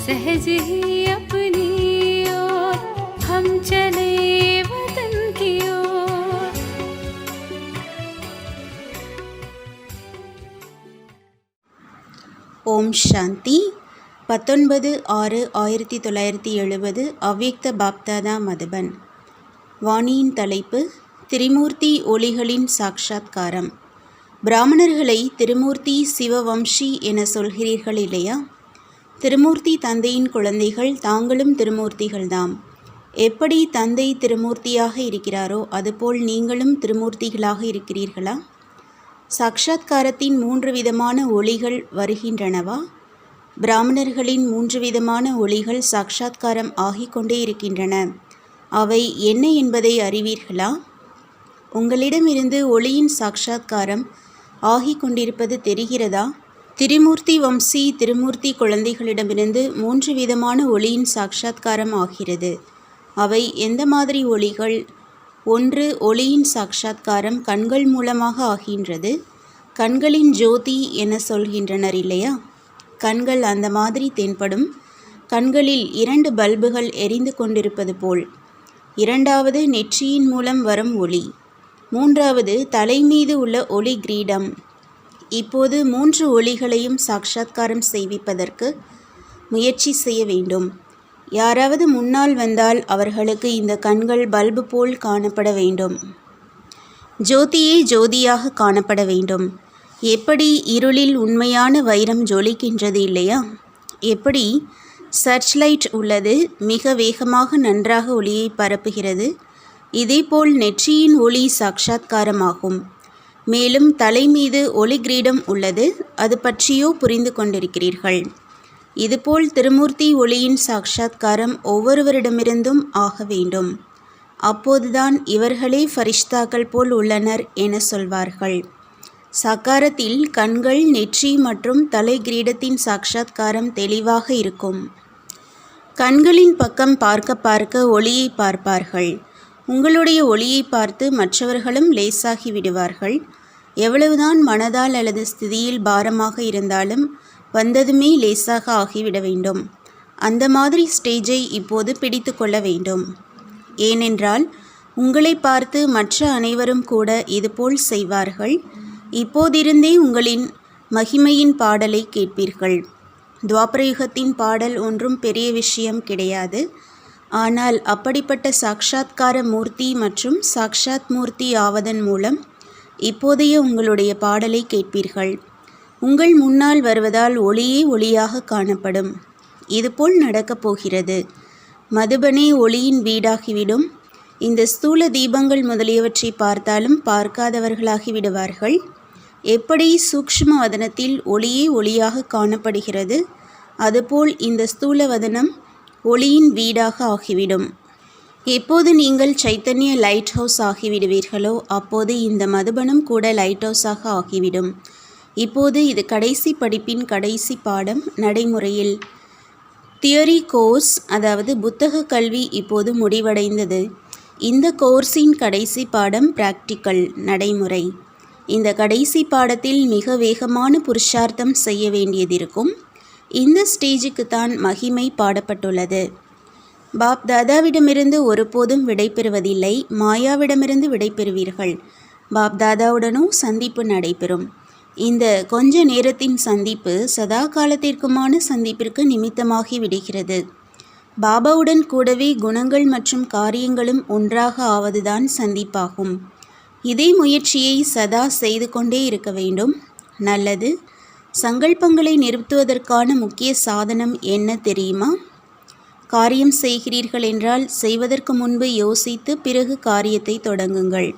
सहज ही अपनी ओर हम चले वतन की ओर। ஓம் சாந்தி 19/6/1970 அவ்யக்த பாப்தாதா மதுபன். வாணியின் தலைப்பு திரிமூர்த்தி ஒளிகளின் சாட்சாத்காரம். பிராமணர்களை திருமூர்த்தி சிவவம்சி என சொல்கிறீர்கள் இல்லையா? திருமூர்த்தி தந்தையின் குழந்தைகள், தாங்களும் திருமூர்த்திகள்தாம். எப்படி தந்தை திருமூர்த்தியாக இருக்கிறாரோ அதுபோல் நீங்களும் திருமூர்த்திகளாக இருக்கிறீர்களா? சாட்சாத்காரத்தின் 3 விதமான ஒளிகள் வருகின்றனவா? பிராமணர்களின் 3 விதமான ஒளிகள் சாட்சாத்காரம் ஆகிக்கொண்டே இருக்கின்றன. அவை என்ன என்பதை அறிவீர்களா? உங்களிடமிருந்து ஒளியின் சாட்சாத்காரம் ஆகிக் கொண்டிருப்பது தெரிகிறதா? திரிமூர்த்தி வம்சி திருமூர்த்தி குழந்தைகளிடமிருந்து 3 விதமான ஒளியின் சாட்சாத்காரம் ஆகிறது. அவை எந்த மாதிரி ஒளிகள்? 1. ஒளியின் சாட்சாத்காரம் கண்கள் மூலமாக ஆகின்றது. கண்களின் ஜோதி என சொல்கின்றனர் இல்லையா? கண்கள் அந்த மாதிரி தென்படும். கண்களில் 2 பல்புகள் எரிந்து கொண்டிருப்பது போல். 2வது நெற்றியின் மூலம் வரும் ஒளி. 3வது தலை மீது உள்ள ஒளி கிரீடம். இப்போது 3 ஒளிகளையும் சாட்சாத்காரம் செய்விப்பதற்கு முயற்சி செய்ய வேண்டும். யாராவது முன்னால் வந்தால் அவர்களுக்கு இந்த கண்கள் பல்பு போல் காணப்பட வேண்டும். ஜோதியே ஜோதியாக காணப்பட வேண்டும். எப்படி இருளில் உண்மையான வைரம் ஜொலிக்கின்றது இல்லையா? எப்படி சர்ச் லைட் உள்ளது, மிக வேகமாக நன்றாக ஒளியை பரப்புகிறது. இதேபோல் நெற்றியின் ஒளி சாட்சாத்காரமாகும். மேலும் தலை மீது ஒளி கிரீடம் உள்ளது, அது பற்றியோ புரிந்து கொண்டிருக்கிறீர்கள். இதுபோல் திருமூர்த்தி ஒளியின் சாட்சாத்காரம் ஒவ்வொருவரிடமிருந்தும் ஆக வேண்டும். அப்போதுதான் இவர்களே ஃபரிஷ்தாக்கள் போல் உள்ளனர் என சொல்வார்கள். சாக்காரத்தில் கண்கள், நெற்றி மற்றும் தலை கிரீடத்தின் சாட்சாத்காரம் தெளிவாக இருக்கும். கண்களின் பக்கம் பார்க்க பார்க்க ஒளியை பார்ப்பார்கள். உங்களுடைய ஒளியை பார்த்து மற்றவர்களும் லேசாகி விடுவார்கள். எவ்வளவுதான் மனதால் அல்லது ஸ்திதியில் பாரமாக இருந்தாலும் வந்ததுமே லேசாக ஆகிவிட வேண்டும். அந்த மாதிரி ஸ்டேஜை இப்போது பிடித்து கொள்ள வேண்டும். ஏனென்றால் உங்களை பார்த்து மற்ற அனைவரும் கூட இதுபோல் செய்வார்கள். இப்போதிருந்தே உங்களின் மகிமையின் பாடலை கேட்பீர்கள். துவாபரயுகத்தின் பாடல் ஒன்றும் பெரிய விஷயம் கிடையாது. ஆனால் அப்படிப்பட்ட சாட்சாத்கார மூர்த்தி மற்றும் சாக்ஷாத் மூர்த்தி ஆவதன் மூலம் இப்போதைய உங்களுடைய பாடலை கேட்பீர்கள். உங்கள் முன்னால் வருவதால் ஒளியே ஒளியாக காணப்படும். இதுபோல் நடக்கப் போகிறது. மதுபனே ஒளியின் வீடாகிவிடும். இந்த ஸ்தூல தீபங்கள் முதலியவற்றை பார்த்தாலும் பார்க்காதவர்களாகி விடுவார்கள். எப்படி சூக்ஷ்ம வதனத்தில் ஒளியே ஒளியாக காணப்படுகிறது, அதுபோல் இந்த ஸ்தூல வதனம் ஒளியின் வீடாக ஆகிவிடும். எப்போது நீங்கள் சைத்தன்ய லைட் ஹவுஸ் ஆகிவிடுவீர்களோ அப்போது இந்த மதுபனம் கூட லைட் ஹவுஸாக ஆகிவிடும். இப்போது இது கடைசி படிப்பின் கடைசி பாடம். நடைமுறையில் தியரி கோர்ஸ், அதாவது புத்தக கல்வி இப்போது முடிவடைந்தது. இந்த கோர்ஸின் கடைசி பாடம் பிராக்டிக்கல், நடைமுறை. இந்த கடைசி பாடத்தில் மிக வேகமான புருஷார்த்தம் செய்ய வேண்டியதிருக்கும். இந்த ஸ்டேஜுக்கு தான் மகிமை பாடப்பட்டுள்ளது. பாப் தாதாவிடமிருந்து ஒருபோதும் விடைபெறுவதில்லை. மாயாவிடமிருந்து விடைபெறுவீர்கள். பாப் தாதாவுடனும் சந்திப்பு நடைபெறும். இந்த கொஞ்ச நேரத்தின் சந்திப்பு சதா காலத்திற்குமான சந்திப்பிற்கு நிமித்தமாகி விடுகிறது. பாபாவுடன் கூடவே குணங்கள் மற்றும் காரியங்களும் ஒன்றாக ஆவதுதான் சந்திப்பாகும். இதே முயற்சியை சதா செய்து கொண்டே இருக்க வேண்டும். நல்லது. சங்கல்பங்களை நிறுத்துவதற்கான முக்கிய சாதனம் என்ன தெரியுமா? காரியம் செய்கிறீர்கள் என்றால் செய்வதற்கு முன்பு யோசித்து பிறகு காரியத்தை தொடங்குங்கள்.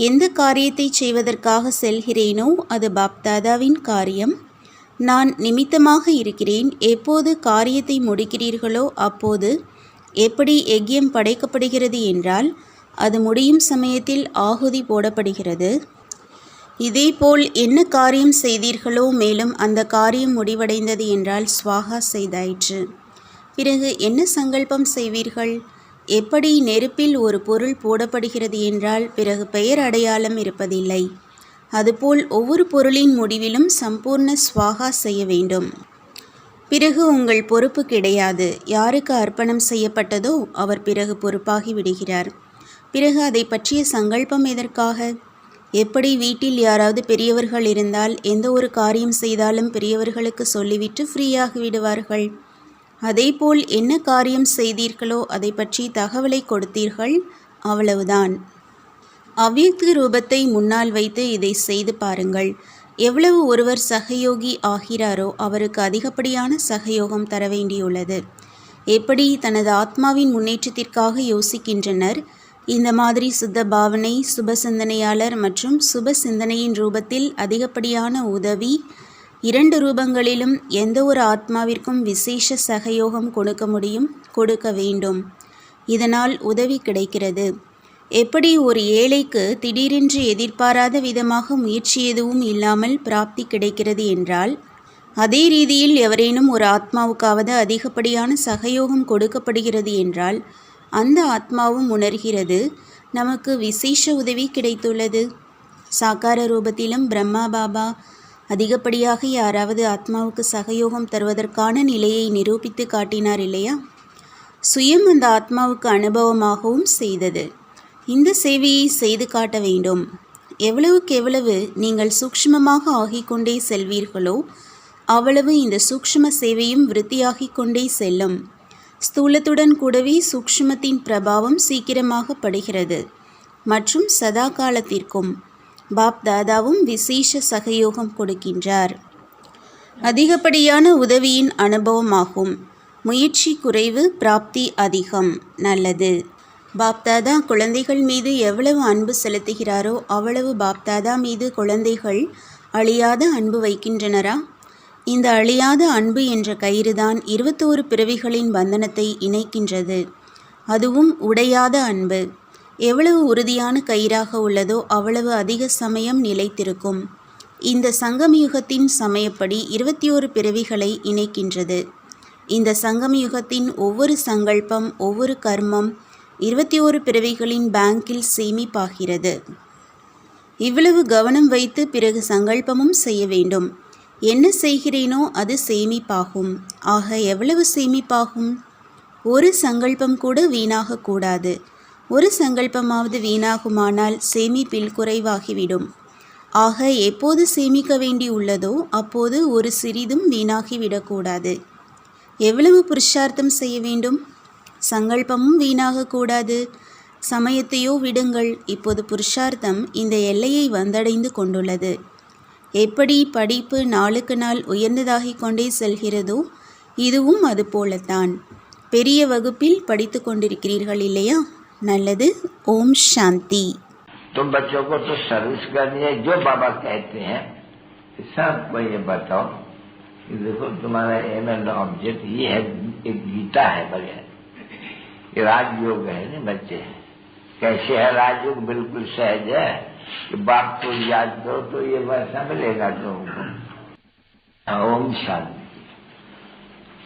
எந்த காரியத்தை செய்வதற்காக செல்கிறேனோ அது பாப்தாதாவின் காரியம். நான் நிமித்தமாக இருக்கிறேன். எப்போது காரியத்தை முடிக்கிறீர்களோ அப்போது எப்படி யஜ்யம் படைக்கப்படுகிறது என்றால் அது முடியும் சமயத்தில் ஆகுதி போடப்படுகிறது. இதேபோல் என்ன காரியம் செய்தீர்களோ மேலும் அந்த காரியம் முடிவடைந்தது என்றால் ஸ்வாகா செய்தாயிற்று. பிறகு என்ன சங்கல்பம் செய்வீர்கள்? எப்படி நெருப்பில் ஒரு பொருள் போடப்படுகிறது என்றால் பிறகு பெயர் அடையாளம் இருப்பதில்லை. அதுபோல் ஒவ்வொரு பொருளின் முடிவிலும் சம்பூர்ண ஸ்வாகா செய்ய வேண்டும். பிறகு உங்கள் பொறுப்பு கிடையாது. யாருக்கு அர்ப்பணம் செய்யப்பட்டதோ அவர் பிறகு பொறுப்பாகி விடுகிறார். பிறகு அதை பற்றிய சங்கல்பம் எதற்காக? எப்படி வீட்டில் யாராவது பெரியவர்கள் இருந்தால் எந்த ஒரு காரியம் செய்தாலும் பெரியவர்களுக்கு சொல்லிவிட்டு ஃப்ரீயாகி விடுவார்கள். அதேபோல் என்ன காரியம் செய்தீர்களோ அதை பற்றி தகவலை கொடுத்தீர்கள், அவ்வளவுதான். அவ்யக்த ரூபத்தை முன்னால் வைத்து இதை செய்து பாருங்கள். எவ்வளவு ஒருவர் சகயோகி ஆகிறாரோ அவருக்கு அதிகப்படியான சகயோகம் தர வேண்டியுள்ளது. எப்படி தனது ஆத்மாவின் முன்னேற்றத்திற்காக யோசிக்கின்றனர், இந்த மாதிரி சுத்த பாவனை, சுப சிந்தனையாளர் மற்றும் சுப சிந்தனையின் ரூபத்தில் அதிகப்படியான உதவி, 2 ரூபங்களிலும் எந்த ஒரு ஆத்மாவிற்கும் விசேஷ சகயோகம் கொடுக்க முடியும், கொடுக்க வேண்டும். இதனால் உதவி கிடைக்கிறது. எப்படி ஒரு ஏழைக்கு திடீரென்று எதிர்பாராத விதமாக முயற்சி எதுவும் இல்லாமல் பிராப்தி கிடைக்கிறது என்றால் அதே ரீதியில் எவரேனும் ஒரு ஆத்மாவுக்காவது அதிகப்படியான சகயோகம் கொடுக்கப்படுகிறது என்றால் அந்த ஆத்மாவும் உணர்கிறது நமக்கு விசேஷ உதவி கிடைத்துள்ளது. சாக்கார ரூபத்திலும் பிரம்மா பாபா அதிகப்படியாக யாராவது ஆத்மாவுக்கு சகயோகம் தருவதற்கான நிலையை நிரூபித்து காட்டினார் இல்லையா? சுயம் அந்த ஆத்மாவுக்கு அனுபவமாகவும் செய்தது. இந்த சேவையை செய்து காட்ட வேண்டும். எவ்வளவுக்கு எவ்வளவு நீங்கள் சூக்ஷ்மமாக ஆகிக்கொண்டே செல்வீர்களோ அவ்வளவு இந்த சூக்ஷ்ம சேவையும் விருத்தியாகிக் கொண்டே செல்லும். ஸ்தூலத்துடன் கூடவே சூக்ஷ்மத்தின் பிரபாவம் சீக்கிரமாக படுகிறது மற்றும் சதா காலத்திற்கும் பாப் தாதாவும் விசேஷ சகயோகம் கொடுக்கின்றார். அதிகப்படியான உதவியின் அனுபவமாகும். முயற்சி குறைவு, பிராப்தி அதிகம். நல்லது. பாப்தாதா குழந்தைகள் மீது எவ்வளவு அன்பு செலுத்துகிறாரோ அவ்வளவு பாப்தாதா மீது குழந்தைகள் அழியாத அன்பு வைக்கின்றனரா? இந்த அழியாத அன்பு என்ற கயிறுதான் 21 பிறவிகளின் பந்தனத்தை இணைக்கின்றது. அதுவும் உடையாத அன்பு. எவ்வளவு உறுதியான கயிறாக உள்ளதோ அவ்வளவு அதிக சமயம் நிலைத்திருக்கும். இந்த சங்கமயுகத்தின் சமயப்படி 21 பிறவிகளை இணைக்கின்றது. இந்த சங்கமயுகத்தின் ஒவ்வொரு சங்கல்பம், ஒவ்வொரு கர்மம் 21 பிறவிகளின் பேங்கில் சேமிப்பாகிறது. இவ்வளவு கவனம் வைத்து பிறகு சங்கல்பமும் செய்ய வேண்டும். என்ன செய்கிறேனோ அது சேமிப்பாகும். ஆக எவ்வளவு சேமிப்பாகும்? ஒரு சங்கல்பம் கூட வீணாகக்கூடாது. ஒரு சங்கல்பமாவது வீணாகுமானால் சேமிப்பில் குறைவாகிவிடும். ஆக எப்போது சேமிக்க வேண்டி உள்ளதோ அப்போது ஒரு சிறிதும் வீணாகிவிடக்கூடாது. எவ்வளவு புருஷார்த்தம் செய்ய வேண்டும்? சங்கல்பமும் வீணாகக்கூடாது. சமயத்தையோ விடுங்கள். இப்போது புருஷார்த்தம் இந்த எல்லையை வந்தடைந்து கொண்டுள்ளது. எப்படி படிப்பு நாளுக்கு நாள் உயர்ந்ததாகிக் கொண்டே செல்கிறதோ இதுவும் அது போலத்தான். பெரிய வகுப்பில் படித்து கொண்டிருக்கிறீர்கள் இல்லையா? நல்லது. ஓம் சாந்தி. तुम बच्चों को तो सर्विस करनी है, जो बाबा कहते हैं सबको ये बताओ कि देखो तुम्हारा एम एंड ऑब्जेक्ट ये है, एक गीता है बढ़िया, ये राजयोग है ना बच्चे। कैसे है राजयोग? बिल्कुल सहज है कि बाप को याद करो तो ये वैसा मिलेगा तुमको। ओम शांति।